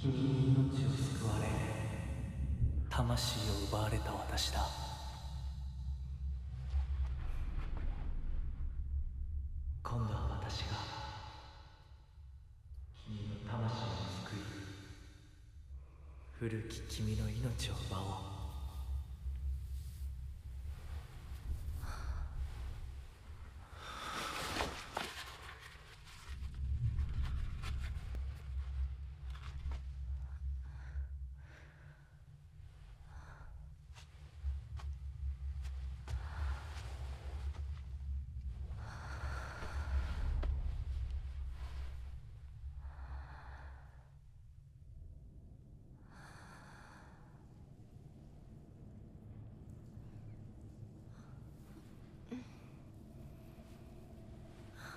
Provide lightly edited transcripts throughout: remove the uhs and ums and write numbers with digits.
君に命を救われ、魂を奪われた私だ。今度は私が君の魂を救い、古き君の命を奪おう。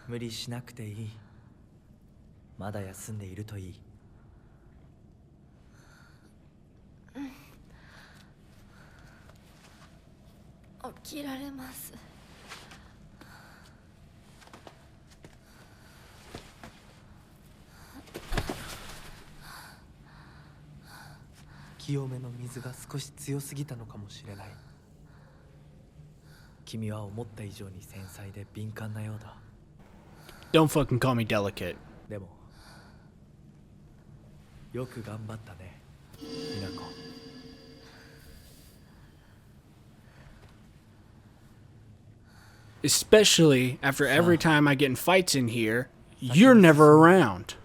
無理しなくていい。まだ休んでいるといい。起きられます。清めの水が少し強すぎたのかもしれない。君は思った以上に繊細で敏感なようだ。Don't fucking call me delicate. でもよく頑張ったね、ミナコ。Especially after every time I get in fights in here, you're never around.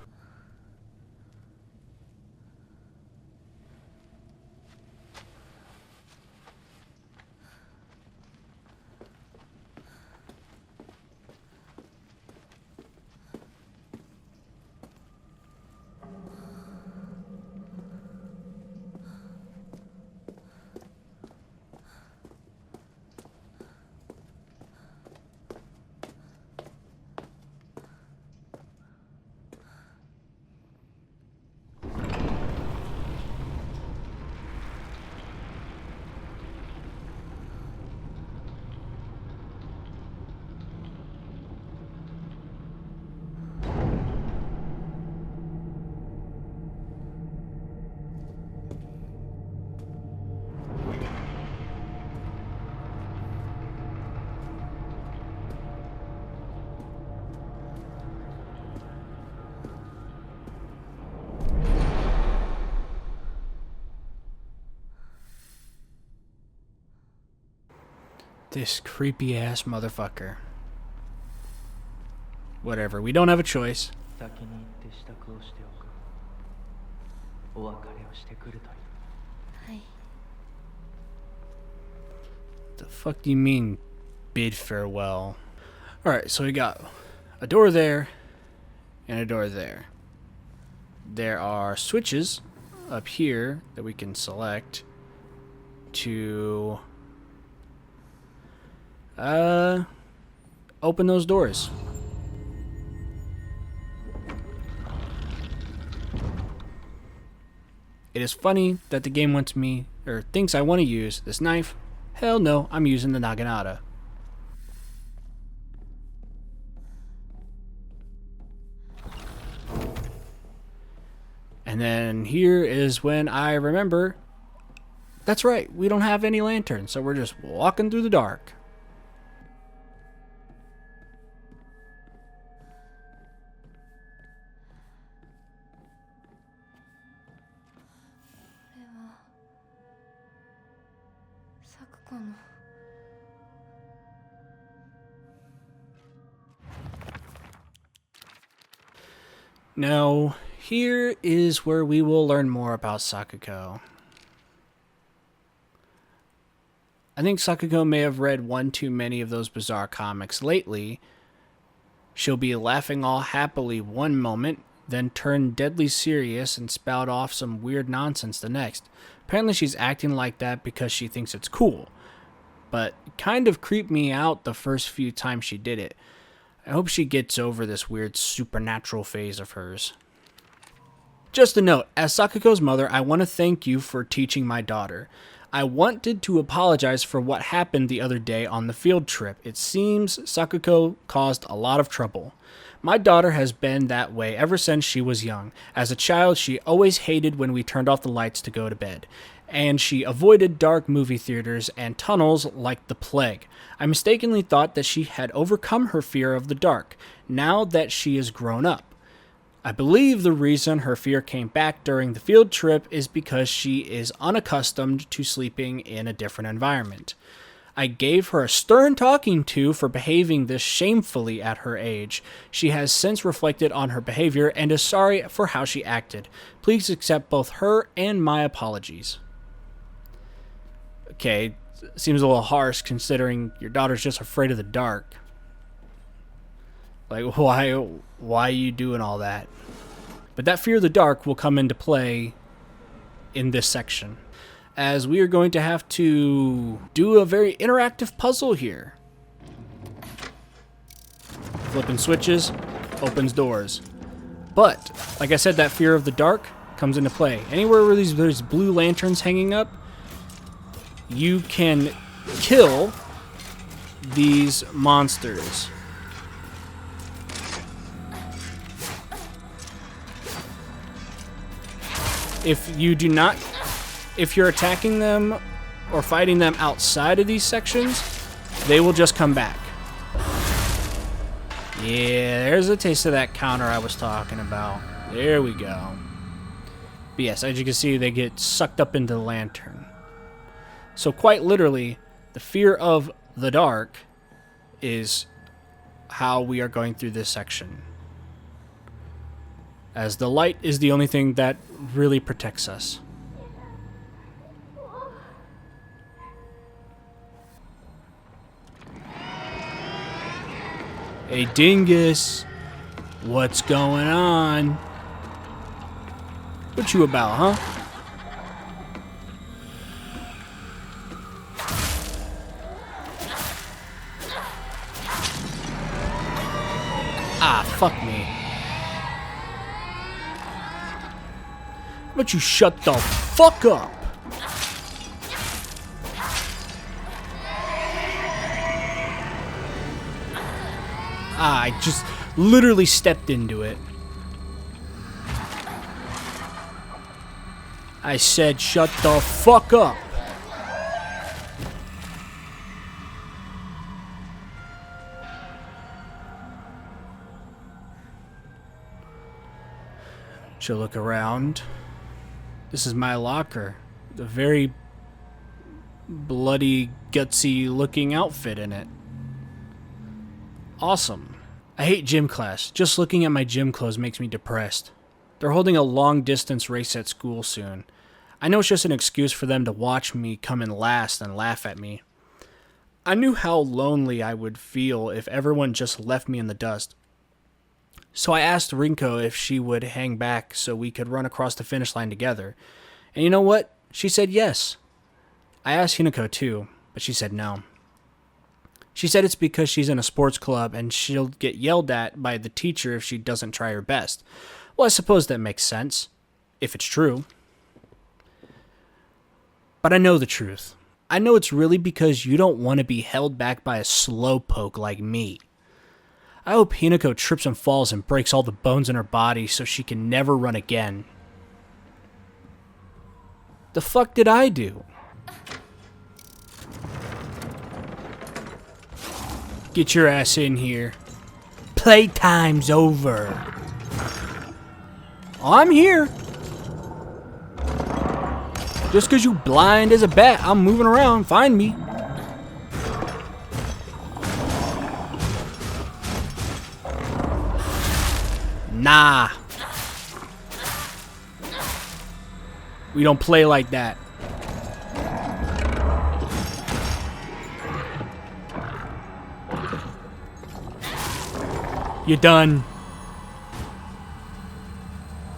This creepy ass motherfucker. Whatever, we don't have a choice. 先に行って支度をしておく。お別れをしてくるといい。はい。 The fuck do you mean, bid farewell? Alright, so we got a door there and a door there. There are switches up here that we can select to open those doors. It is funny that the game wants me, or thinks I want to use this knife. Hell no, I'm using the Naginata. And then here is when I remember, that's right, we don't have any lanterns, so we're just walking through the dark. Now, here is where we will learn more about Sakuko. I think Sakuko may have read one too many of those bizarre comics lately. She'll be laughing all happily one moment, then turn deadly serious and spout off some weird nonsense the next. Apparently she's acting like that because she thinks it's cool, but it kind of creeped me out the first few times she did it. I hope she gets over this weird supernatural phase of hers. Just a note, as Sakuko's mother, I want to thank you for teaching my daughter. I wanted to apologize for what happened the other day on the field trip. It seems Sakuko caused a lot of trouble. My daughter has been that way ever since she was young. As a child, she always hated when we turned off the lights to go to bed, and she avoided dark movie theaters and tunnels like the plague. I mistakenly thought that she had overcome her fear of the dark, now that she is grown up. I believe the reason her fear came back during the field trip is because she is unaccustomed to sleeping in a different environment. I gave her a stern talking to for behaving this shamefully at her age. She has since reflected on her behavior and is sorry for how she acted. Please accept both her and my apologies. Okay, seems a little harsh considering your daughter's just afraid of the dark. Like, why are you doing all that? But that fear of the dark will come into play in this section, as we are going to have to do a very interactive puzzle here. Flipping switches opens doors. But, like I said, that fear of the dark comes into play. Anywhere where there's blue lanterns hanging up, you can kill these monsters. If you're attacking them or fighting them outside of these sections, they will just come back. Yeah, there's a taste of that counter I was talking about. There we go. But yes, as you can see, they get sucked up into the lantern. So quite literally, the fear of the dark is how we are going through this section, as the light is the only thing that really protects us. Hey Dingus, what's going on? What you about, huh? Ah, fuck me. How about you shut the fuck up? Ah, I just literally stepped into it. I said shut the fuck up. She'll look around. This is my locker. The very bloody, gutsy looking outfit in it. Awesome. I hate gym class. Just looking at my gym clothes makes me depressed. They're holding a long distance race at school soon. I know it's just an excuse for them to watch me come in last and laugh at me. I knew how lonely I would feel if everyone just left me in the dust. So I asked Rinko if she would hang back so we could run across the finish line together. And you know what? She said yes. I asked Hinako too, but she said no. She said it's because she's in a sports club and she'll get yelled at by the teacher if she doesn't try her best. Well, I suppose that makes sense, if it's true. But I know the truth. I know it's really because you don't want to be held back by a slowpoke like me. I hope Hinako trips and falls and breaks all the bones in her body so she can never run again. The fuck did I do? Get your ass in here. Playtime's over. I'm here. Just because you blind as a bat, I'm moving around. Find me. Nah. We don't play like that. You done?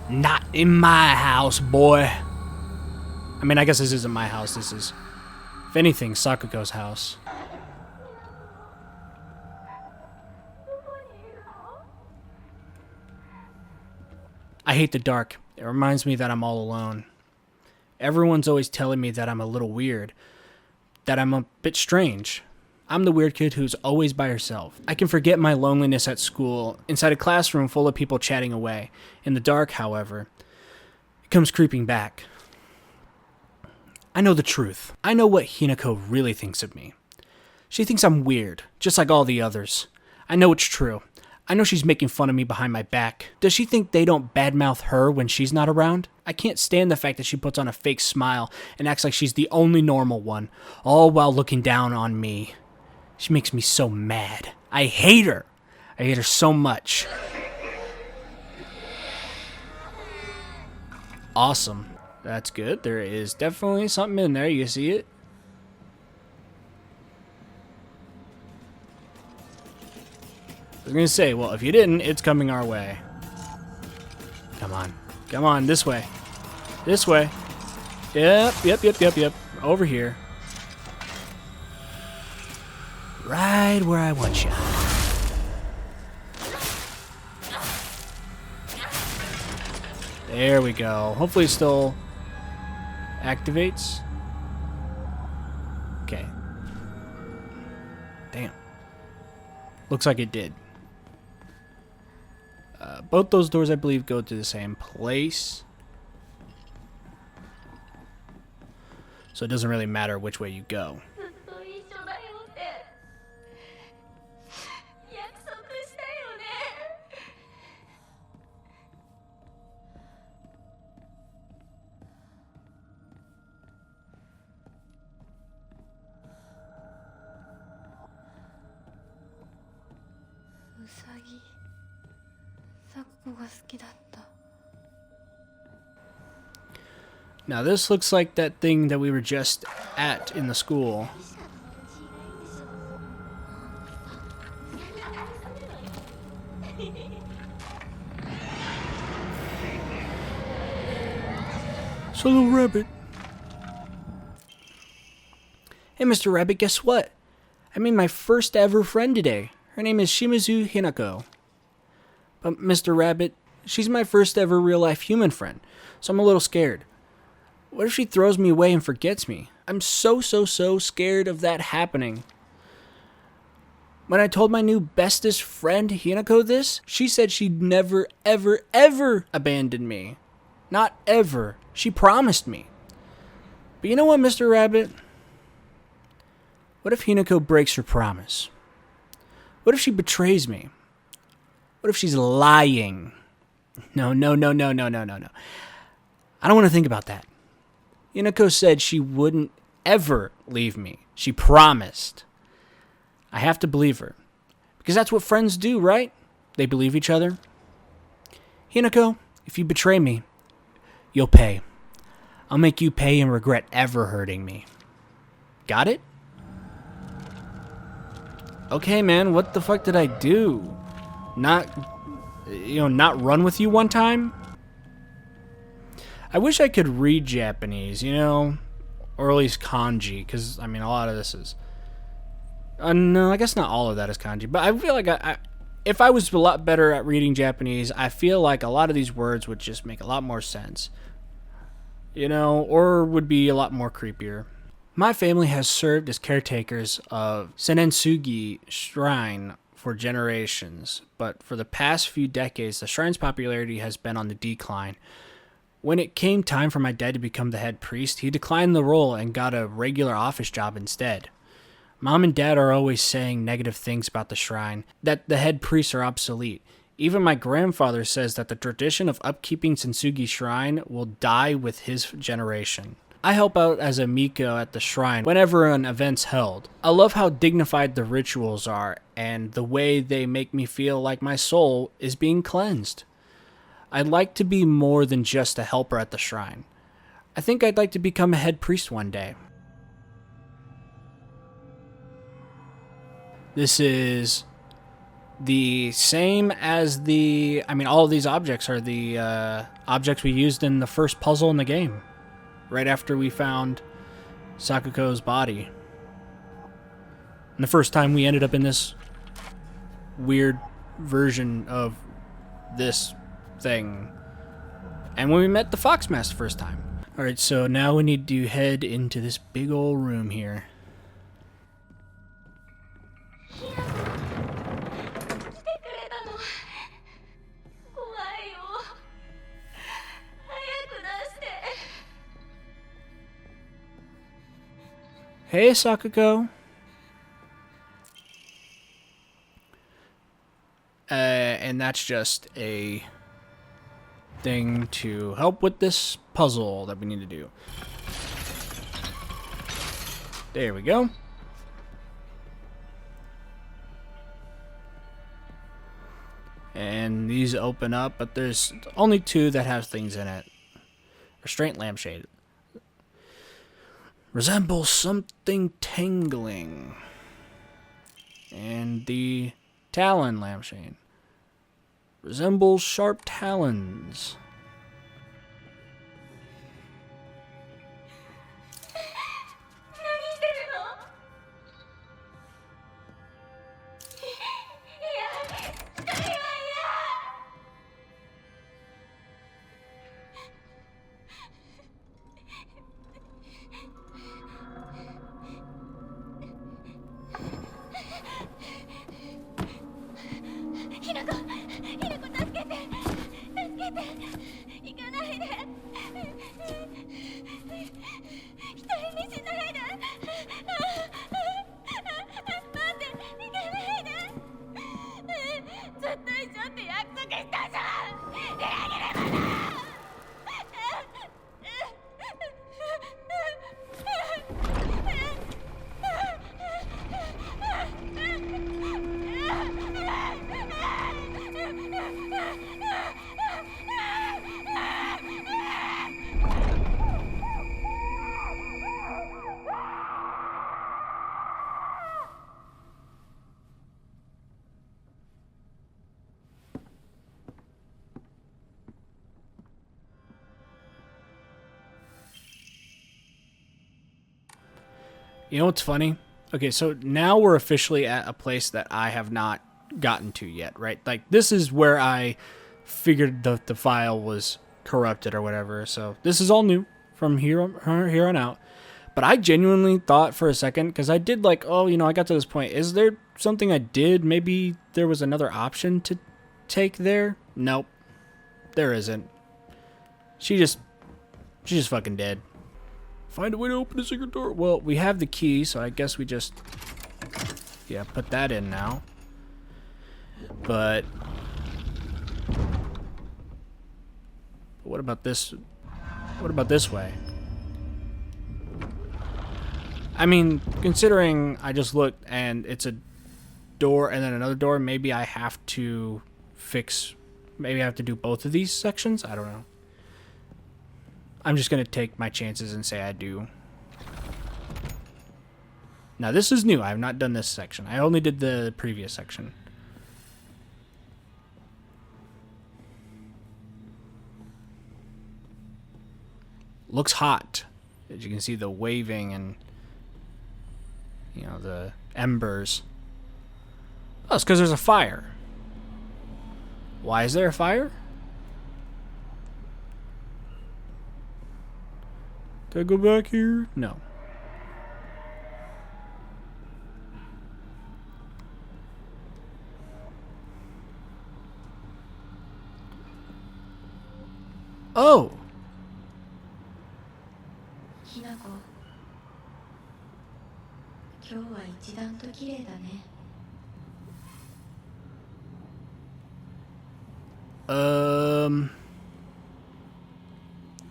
Not in my house, boy. I mean, I guess this isn't my house. This is, if anything, Sakuko's house. I hate the dark. It reminds me that I'm all alone. Everyone's always telling me that I'm a little weird, that I'm a bit strange. I'm the weird kid who's always by herself. I can forget my loneliness at school, inside a classroom full of people chatting away. In the dark, however, it comes creeping back. I know the truth. I know what Hinako really thinks of me. She thinks I'm weird, just like all the others. I know it's true. I know she's making fun of me behind my back. Does she think they don't badmouth her when she's not around? I can't stand the fact that she puts on a fake smile and acts like she's the only normal one, all while looking down on me. She makes me so mad. I hate her. I hate her so much. Awesome. That's good. There is definitely something in there. You see it? I was going to say, well, if you didn't, it's coming our way. Come on. Come on, this way. This way. Yep. Over here. Right where I want you. There we go. Hopefully it still activates. Okay. Damn. Looks like it did. Both those doors, I believe, go to the same place. So it doesn't really matter which way you go. Now this looks like that thing that we were just at in the school. So little rabbit. Hey Mr. Rabbit, guess what? I made my first ever friend today. Her name is Shimizu Hinako. But Mr. Rabbit, she's my first ever real life human friend, so I'm a little scared. What if she throws me away and forgets me? I'm so scared of that happening. When I told my new bestest friend Hinako this, she said she'd never ever abandon me. Not ever. She promised me. But you know what, Mr. Rabbit? What if Hinako breaks her promise? What if she betrays me? What if she's lying? No. I don't want to think about that. Hinako said she wouldn't ever leave me. She promised. I have to believe her. Because that's what friends do, right? They believe each other. Hinako, if you betray me, you'll pay. I'll make you pay and regret ever hurting me. Got it? Okay, man, what the fuck did I do? Not run with you one time? I wish I could read Japanese, or at least kanji, because, a lot of this is... no, I guess not all of that is kanji, but I feel like if I was a lot better at reading Japanese, I feel like a lot of these words would just make a lot more sense. Or would be a lot more creepier. My family has served as caretakers of Senensugi Shrine for generations, but for the past few decades, the shrine's popularity has been on the decline. When it came time for my dad to become the head priest, he declined the role and got a regular office job instead. Mom and Dad are always saying negative things about the shrine, that the head priests are obsolete. Even my grandfather says that the tradition of upkeeping Sensugi Shrine will die with his generation. I help out as a Miko at the shrine whenever an event's held. I love how dignified the rituals are and the way they make me feel like my soul is being cleansed. I'd like to be more than just a helper at the shrine. I think I'd like to become a head priest one day. This is the same as all of these objects are the objects we used in the first puzzle in the game. Right after we found Sakuko's body. And the first time we ended up in this weird version of this thing. And when we met the Foxmask the first time. Alright, so now we need to head into this big old room here. Hey, Sakuko. And that's just a thing to help with this puzzle that we need to do. There we go. And these open up, but there's only 2 that have things in it. Restraint lampshade. Resembles something tingling. And the talon lampshade. Resembles sharp talons. You know what's funny? Okay, so now we're officially at a place that I have not gotten to yet, right? Like, this is where I figured the file was corrupted or whatever. So this is all new from here on out. But I genuinely thought for a second, because I did like, oh, you know, I got to this point. Is there something I did? Maybe there was another option to take there? Nope. There isn't. She's just fucking dead. Find a way to open the secret door. Well, we have the key, so I guess we just, yeah, put that in now. But what about this? What about this way? I mean, considering I just looked and it's a door and then another door, maybe I have to fix, maybe I have to do both of these sections? I don't know. I'm just going to take my chances and say I do. Now, this is new. I have not done this section. I only did the previous section. Looks hot. As you can see, the waving and, you know, the embers. Oh, it's because there's a fire. Why is there a fire? Can I go back here? No. Oh! Hinako, 今日は一段と綺麗だね。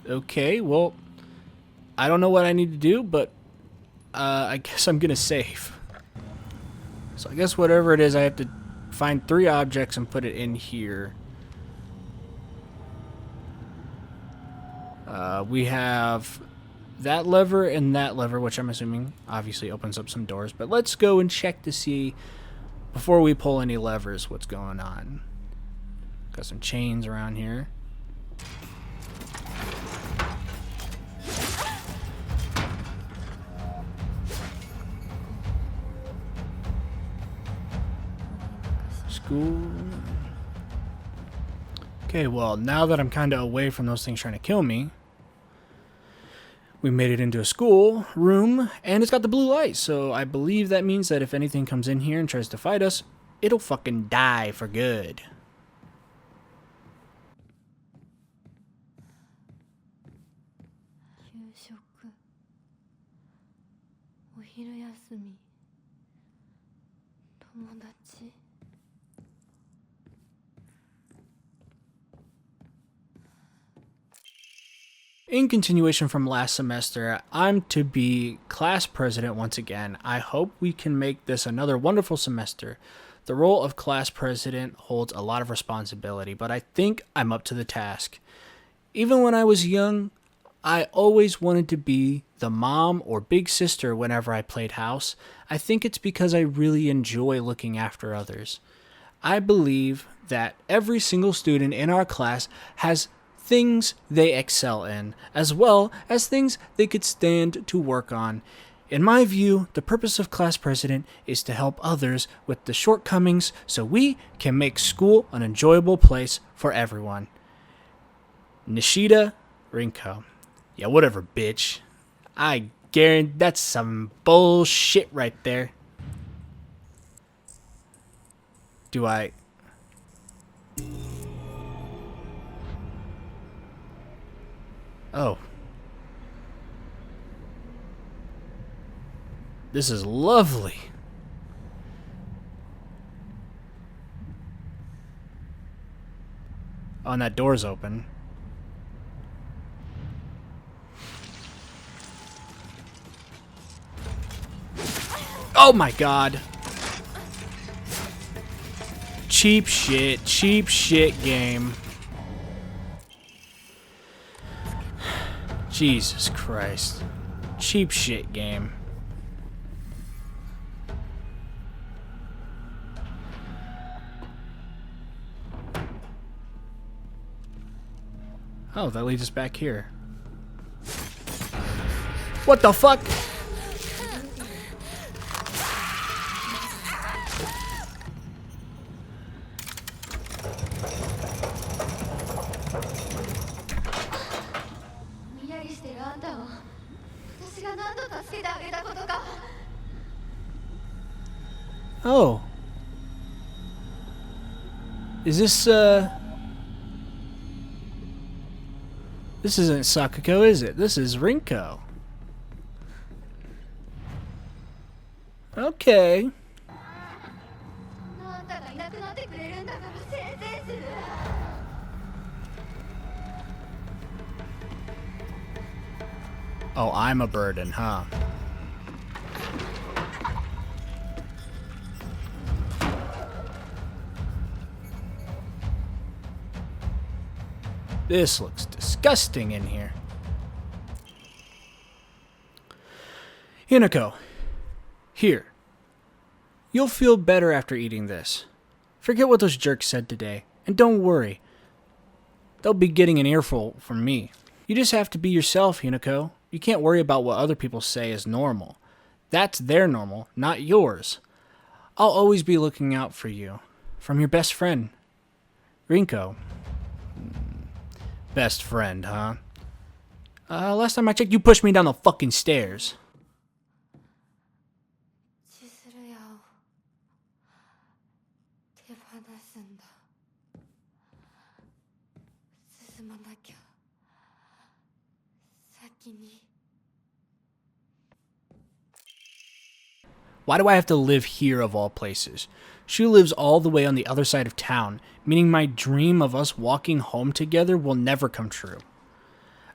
Okay, well, I don't know what I need to do, but I guess I'm gonna save. So I guess whatever it is, I have to find 3 objects and put it in here. We have that lever and that lever, which I'm assuming obviously opens up some doors. But let's go and check to see, before we pull any levers, what's going on. Got some chains around here. School. Okay, well, now that I'm kind of away from those things trying to kill me, we made it into a school room, and it's got the blue light, so I believe that means that if anything comes in here and tries to fight us, it'll fucking die for good. 昼休み友達 In continuation from last semester, I'm to be class president once again. I hope we can make this another wonderful semester. The role of class president holds a lot of responsibility, but I think I'm up to the task. Even when I was young, I always wanted to be the mom or big sister whenever I played house. I think it's because I really enjoy looking after others. I believe that every single student in our class has things they excel in, as well as things they could stand to work on. In my view, the purpose of class president is to help others with the shortcomings so we can make school an enjoyable place for everyone. Nishida Rinko. Yeah, whatever, bitch. I guarantee that's some bullshit right there. Do I... Oh. This is lovely. Oh, and that door's open. Oh my god. Cheap shit game. Jesus Christ. Cheap shit game. Oh, that leads us back here. What the fuck? Oh. Is this, This isn't Sakuko, is it? This is Rinko. Okay. Oh, I'm a burden, huh? This looks disgusting in here. Hinako, here. You'll feel better after eating this. Forget what those jerks said today, and don't worry. They'll be getting an earful from me. You just have to be yourself, Hinako. You can't worry about what other people say is normal. That's their normal, not yours. I'll always be looking out for you. From your best friend, Rinko. Best friend, huh? Last time I checked, you pushed me down the fucking stairs. Why do I have to live here of all places? She lives all the way on the other side of town, meaning my dream of us walking home together will never come true.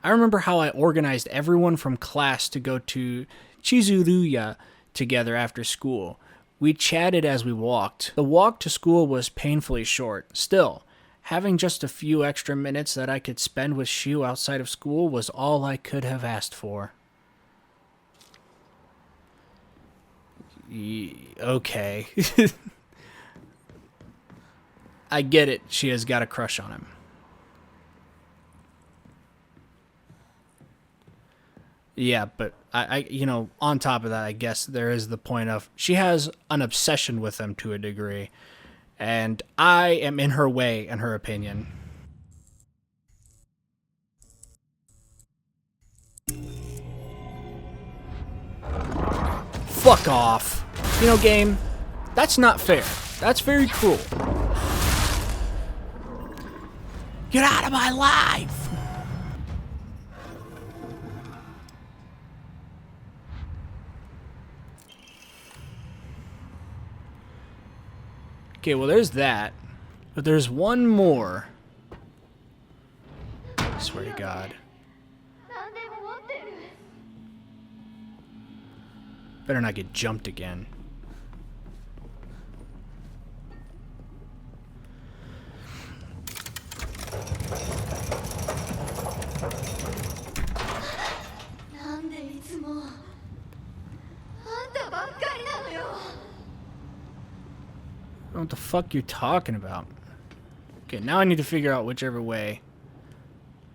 I remember how I organized everyone from class to go to Chizuruya together after school. We chatted as we walked. The walk to school was painfully short. Still, having just a few extra minutes that I could spend with Shu outside of school was all I could have asked for. Okay. I get it. She has got a crush on him. Yeah, but I on top of that, I guess there is the point of she has an obsession with him to a degree, and I am in her way, in her opinion. Fuck off. You know, game, that's not fair. That's very cruel. Get out of my life! Okay, well, there's that. But there's one more. I swear to God. Better not get jumped again. I don't know what the fuck you're talking about. Okay, now I need to figure out whichever way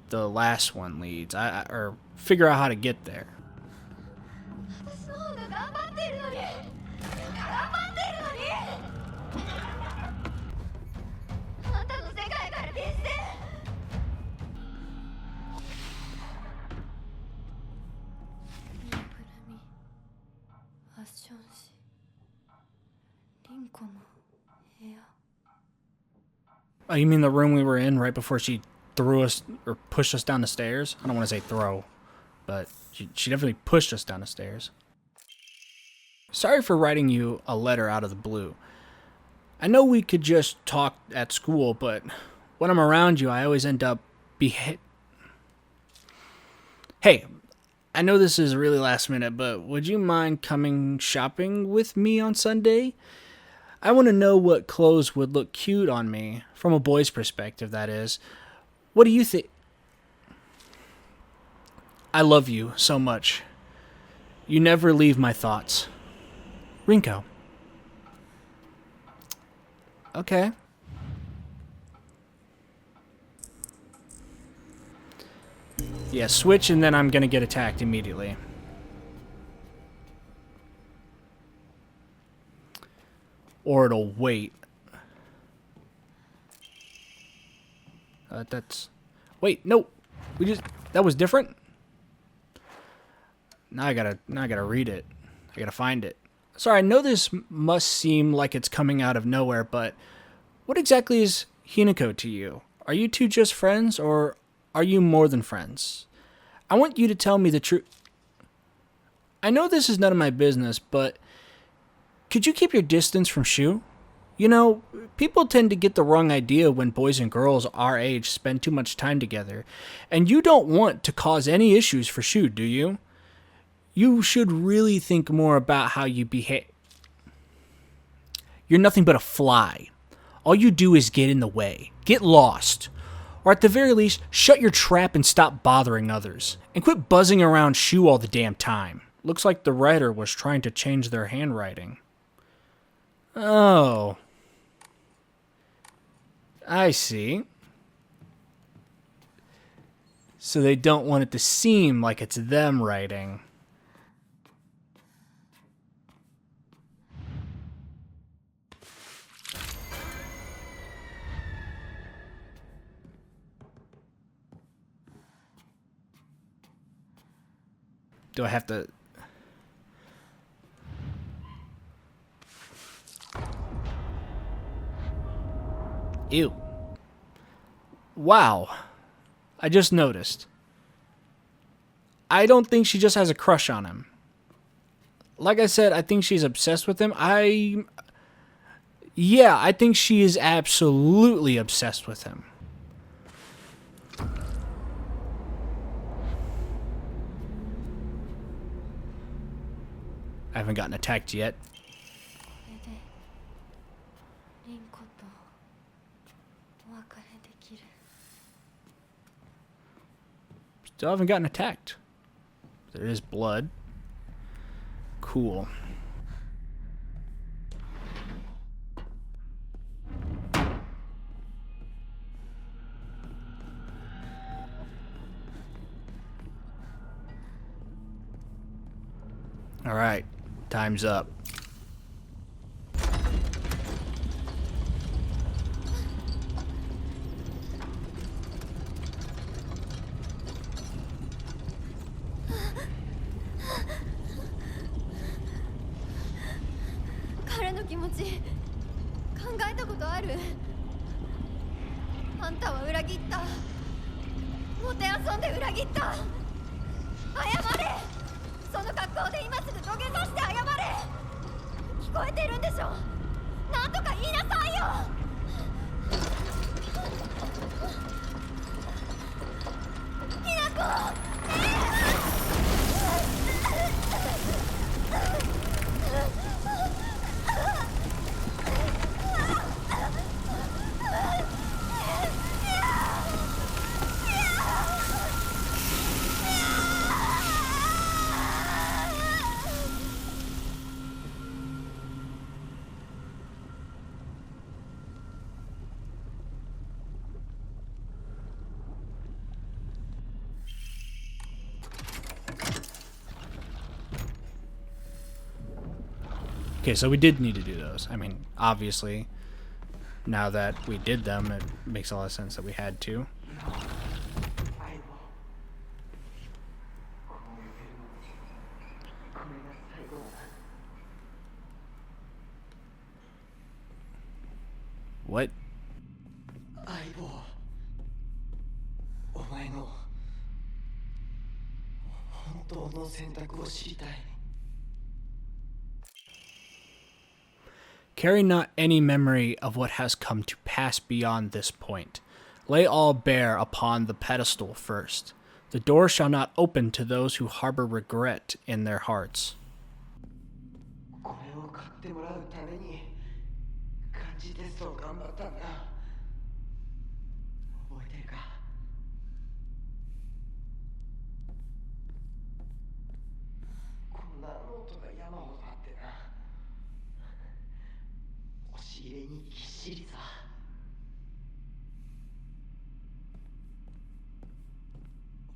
the last one leads. Or figure out how to get there. Oh, you mean the room we were in right before she threw us or pushed us down the stairs? I don't want to say throw, but she definitely pushed us down the stairs. Sorry for writing you a letter out of the blue. I know we could just talk at school, but when I'm around you, I always end up Hey, I know this is really last minute, but would you mind coming shopping with me on Sunday? I want to know what clothes would look cute on me, from a boy's perspective, that is. What do you think? I love you so much. You never leave my thoughts. Rinko. Okay. Yeah, switch and then I'm gonna get attacked immediately. Or it'll wait. Wait, no. That was different? Now I gotta read it. I gotta find it. Sorry, I know this must seem like it's coming out of nowhere, but what exactly is Hinako to you? Are you two just friends, or are you more than friends? I want you to tell me the truth. I know this is none of my business, but could you keep your distance from Shu? You know, people tend to get the wrong idea when boys and girls our age spend too much time together. And you don't want to cause any issues for Shu, do you? You should really think more about how you behave. You're nothing but a fly. All you do is get in the way. Get lost. Or at the very least, shut your trap and stop bothering others. And quit buzzing around Shu all the damn time. Looks like the writer was trying to change their handwriting. Oh. I see. So they don't want it to seem like it's them writing. Do I have to... Ew. Wow. I just noticed. I don't think she just has a crush on him. Like I said, I think she's obsessed with him. Yeah, I think she is absolutely obsessed with him. I haven't gotten attacked yet. Still haven't gotten attacked. There is blood. Cool. All right, time's up. なんとか言いなさいよ。ひなこ。Okay, so we did need to do those. I mean, obviously, now that we did them, it makes a lot of sense that we had to. What? 相棒、お前の本当の選択を知りたい。Carry not any memory of what has come to pass beyond this point. Lay all bare upon the pedestal first. The door shall not open to those who harbor regret in their hearts. これを買ってもらうために漢字テストを頑張ったんだ。覚えてるか？こんなノートが山ほどあってな。押し入れにぎっしりさ。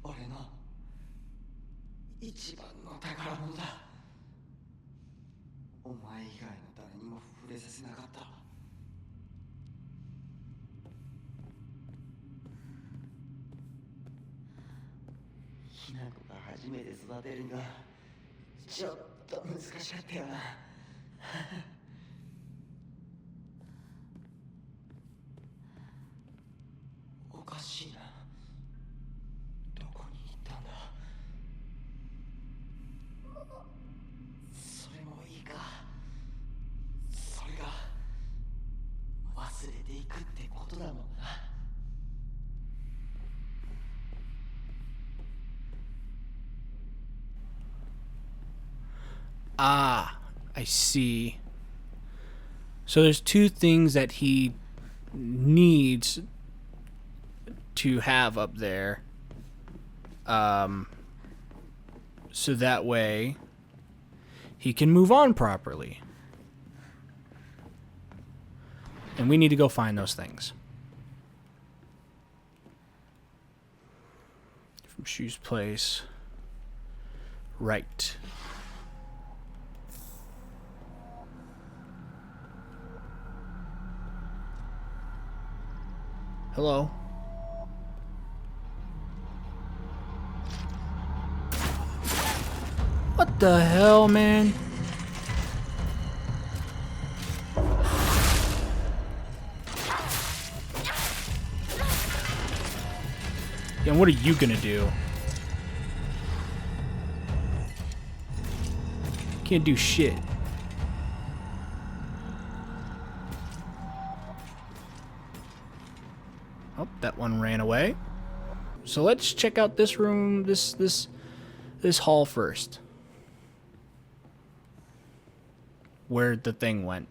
俺の一番の宝物だ。お前以外の誰にも触れさせなかった。ひな子が初めて育てるのちょっと難しかったよな。おかしいな。どこに行ったんだ。それもいいか。それが忘れていくってことだもんな。Ah, I see. So there's two things that he needs to have up there. So that way he can move on properly. And we need to go find those things. From Shu's place. Right. Hello. What the hell, man? Yeah, what are you gonna do? Can't do shit. Oh, that one ran away. So let's check out this room, this hall first. Where the thing went.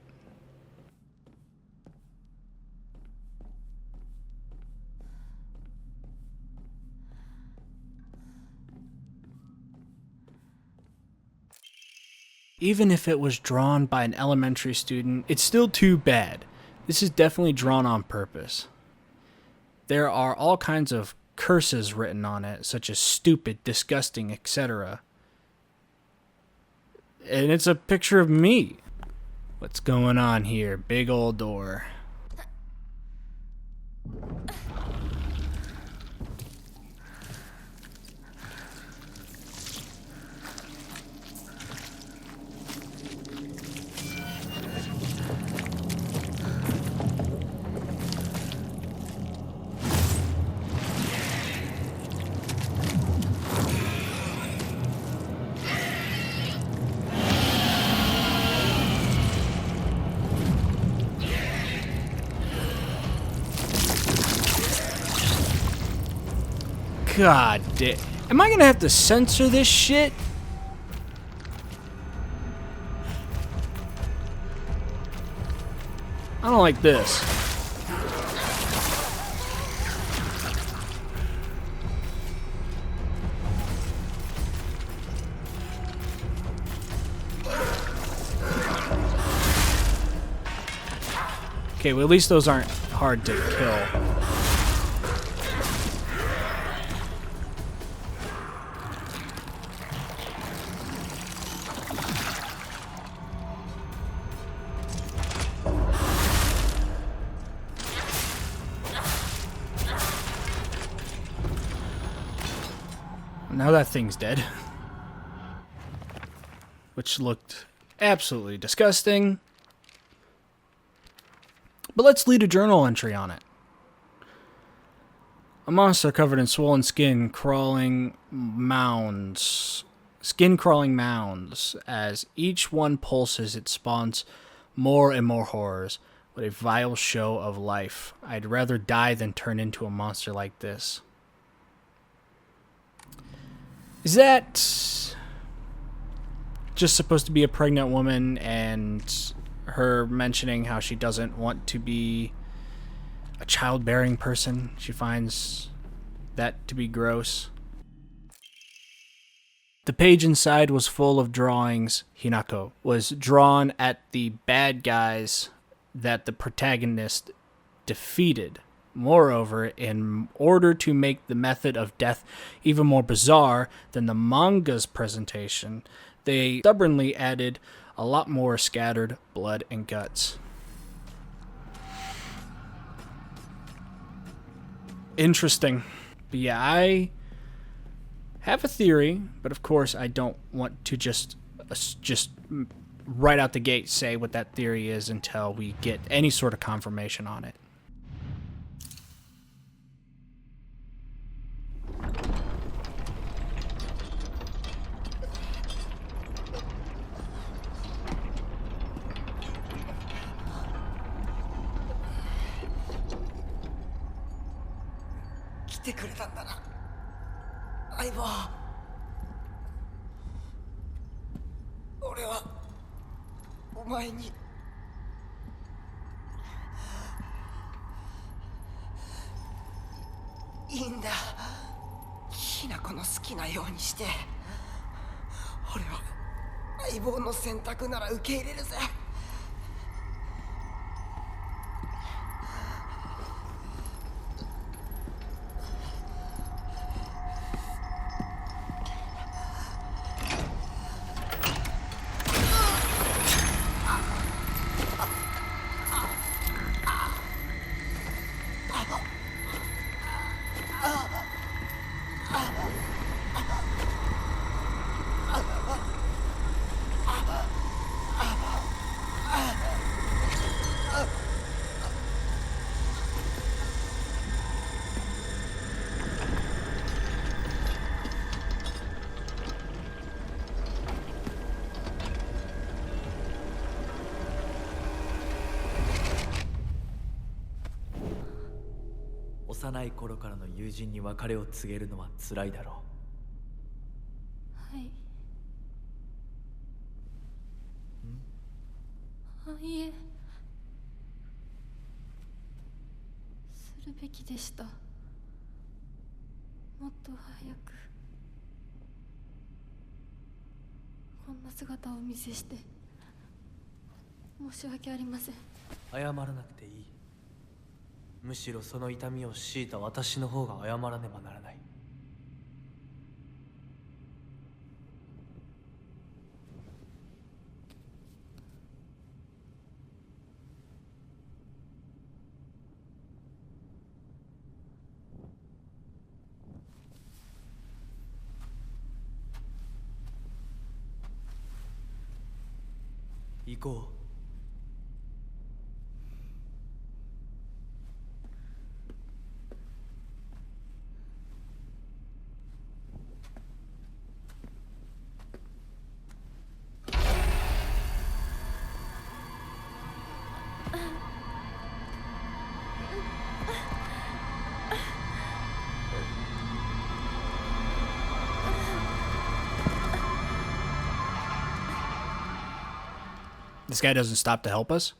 Even if it was drawn by an elementary student, it's still too bad. This is definitely drawn on purpose. There are all kinds of curses written on it, such as stupid, disgusting, etc. And it's a picture of me. What's going on here? Big old door. God damn. Am I gonna have to censor this shit? I don't like this. Okay, well at least those aren't hard to kill. Now that thing's dead. Which looked absolutely disgusting. But let's lead a journal entry on it. A monster covered in swollen skin crawling mounds. Skin crawling mounds. As each one pulses, it spawns more and more horrors. What a vile show of life. I'd rather die than turn into a monster like this. Is that just supposed to be a pregnant woman and her mentioning how she doesn't want to be a childbearing person? She finds that to be gross. The page inside was full of drawings. Hinako was drawn at the bad guys that the protagonist defeated. Moreover, in order to make the method of death even more bizarre than the manga's presentation, they stubbornly added a lot more scattered blood and guts. Interesting. But yeah, I have a theory, but of course I don't want to just right out the gate say what that theory is until we get any sort of confirmation on it.幼い頃からの友人に別れを告げるのは辛いだろはい。いえ、するべきでした。もっと早くこんな姿をお見せして申し訳ありません。謝らなくていい。むしろその痛みを強いた私の方が謝らねばならない。行こう。This guy doesn't stop to help us?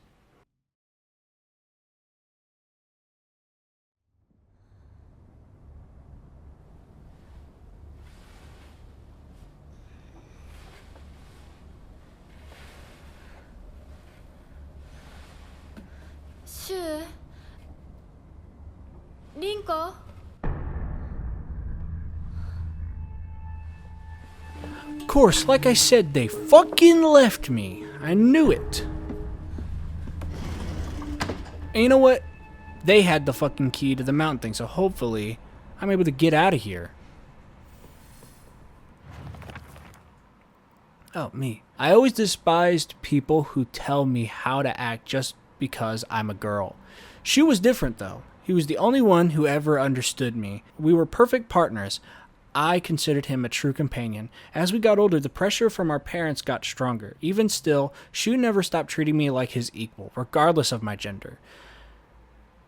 Shu? Rinko? Of course, like I said, they fucking left me. I knew it. And you know what? They had the fucking key to the mountain thing, so hopefully I'm able to get out of here. Oh, me. I always despised people who tell me how to act just because I'm a girl. Shu was different, though. He was the only one who ever understood me. We were perfect partners. I considered him a true companion. As we got older, the pressure from our parents got stronger. Even still, Shu never stopped treating me like his equal, regardless of my gender.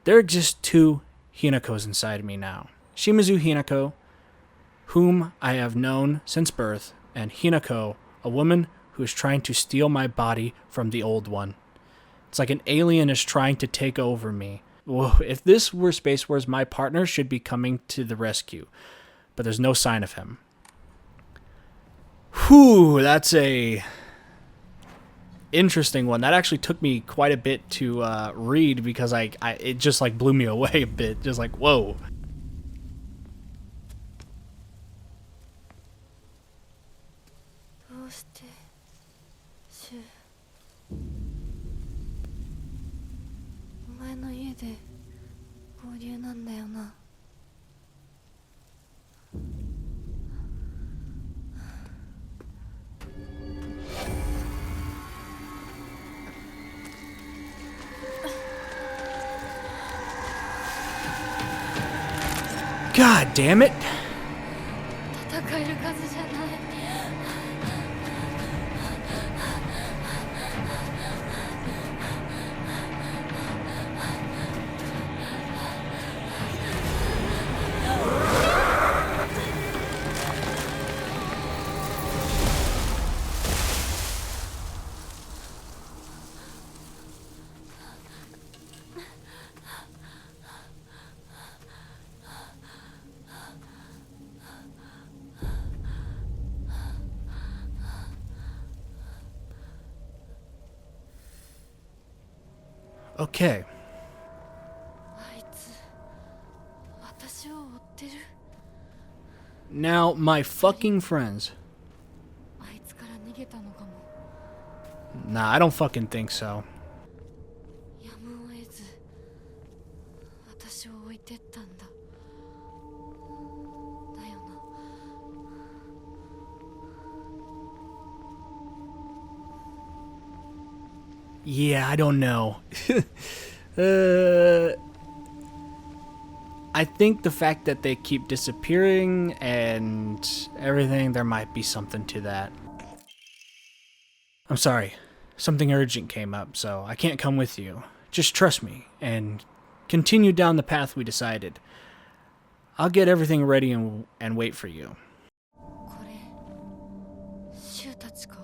There exist two Hinakos inside me now. Shimizu Hinako, whom I have known since birth, and Hinako, a woman who is trying to steal my body from the old one. It's like an alien is trying to take over me. Whoa, if this were Space Wars, my partner should be coming to the rescue. But there's no sign of him. Whew, that's a interesting one. That actually took me quite a bit to read because it just like blew me away a bit. Just like, whoa. どうしてシュお前の家で合流なんだよな。God damn it. 戦える数じゃない。Okay. あいつ私を追ってる。 Now, my fucking friends. あいつから逃げたのかも。 Nah, I don't fucking think so. やむを得ず私を置いてったんだ。だよな。 Yeah, I don't know. I think the fact that they keep disappearing and everything, there might be something to that. I'm sorry. Something urgent came up, so I can't come with you. Just trust me and continue down the path we decided. I'll get everything ready and wait for you. これシュウたちか。